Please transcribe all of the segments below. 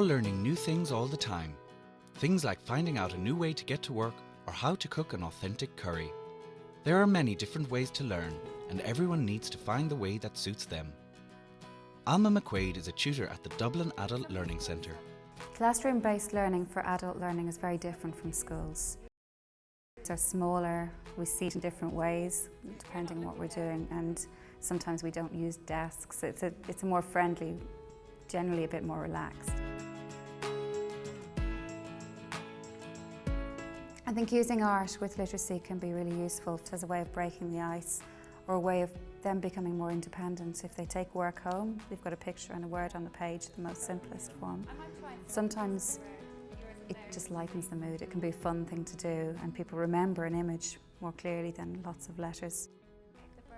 all learning new things all the time. Things like finding out a new way to get to work or how to cook an authentic curry. There are many different ways to learn, and everyone needs to find the way that suits them. Alma McQuaid is a tutor at the Dublin Adult Learning Centre. Classroom-based learning for adult learning is very different from schools. They're smaller, we see it in different ways depending on what we're doing, and sometimes we don't use desks. It's a more friendly, generally a bit more relaxed. I think using art with literacy can be really useful as a way of breaking the ice or a way of them becoming more independent. If they take work home, they've got a picture and a word on the page, the most simplest form. Sometimes it just lightens the mood. It can be a fun thing to do and people remember an image more clearly than lots of letters.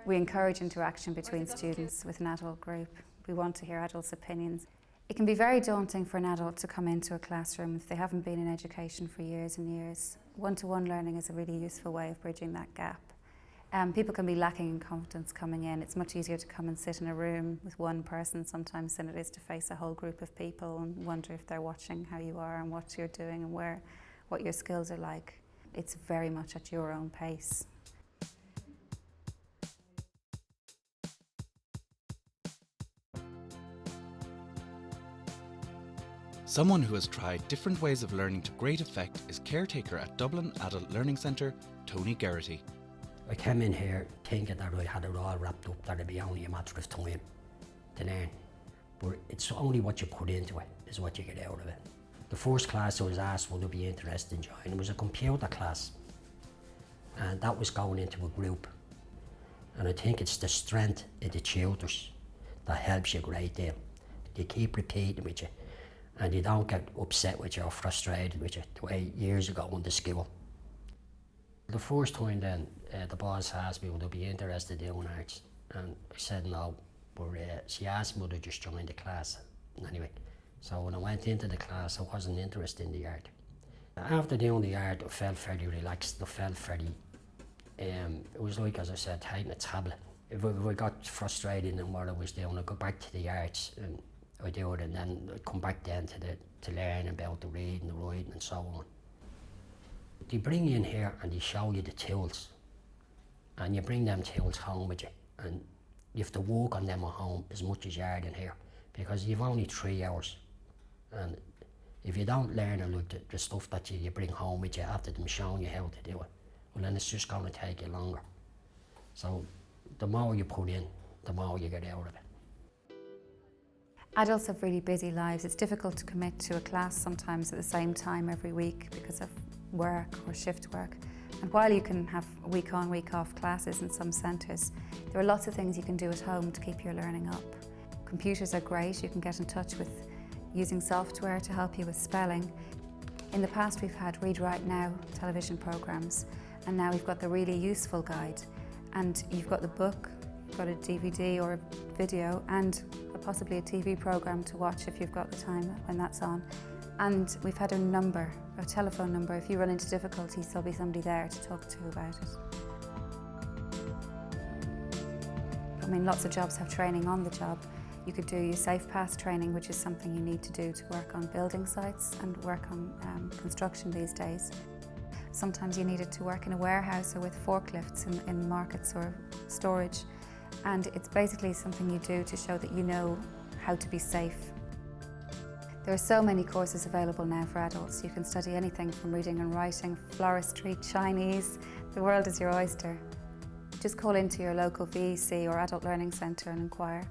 We encourage interaction between students with an adult group. We want to hear adults' opinions. It can be very daunting for an adult to come into a classroom if they haven't been in education for years and years. One-to-one learning is a really useful way of bridging that gap. People can be lacking in confidence coming in. It's much easier to come and sit in a room with one person sometimes than it is to face a whole group of people and wonder if they're watching how you are and what you're doing and what your skills are like. It's very much at your own pace. Someone who has tried different ways of learning to great effect is caretaker at Dublin Adult Learning Centre, Tony Geraghty. I came in here thinking that I had it all wrapped up, that it'd be only a matter of time to learn. But it's only what you put into it is what you get out of it. The first class I was asked would I be interested in joining. It was a computer class, and that was going into a group. And I think it's the strength of the tutors that helps you a great deal. They keep repeating with you, and you don't get upset with you or frustrated with you the way years ago in the school. The first time then, the boss asked me would I be interested in doing arts, and I said no, but she asked me would I just join the class anyway. So when I went into the class, I wasn't interested in the art. After doing the art, I felt very relaxed. I felt very, it was like, as I said, taking a tablet. If I got frustrated in what I was doing, I'd go back to the arts and I do it, and then I'd come back then to learn about the reading, the writing and so on. They bring you in here and they show you the tools, and you bring them tools home with you, and you have to work on them at home as much as you are in here, because you've only 3 hours, and if you don't learn a lot the stuff that you bring home with you after them showing you how to do it, well then it's just going to take you longer. So the more you put in, the more you get out of it. Adults have really busy lives. It's difficult to commit to a class sometimes at the same time every week because of work or shift work. And while you can have week on, week off classes in some centres, there are lots of things you can do at home to keep your learning up. Computers are great. You can get in touch with using software to help you with spelling. In the past we've had Read Write Now television programmes, and now we've got the Really Useful Guide, and you've got the book, you've got a DVD or a video, and possibly a TV programme to watch if you've got the time when that's on. And we've had a telephone number. If you run into difficulties, there'll be somebody there to talk to about it. I mean, lots of jobs have training on the job. You could do your Safe Pass training, which is something you need to do to work on building sites and work on construction these days. Sometimes you need it to work in a warehouse or with forklifts in markets or storage. And it's basically something you do to show that you know how to be safe. There are so many courses available now for adults. You can study anything from reading and writing, floristry, Chinese. The world is your oyster. Just call into your local VEC or Adult Learning Centre and inquire.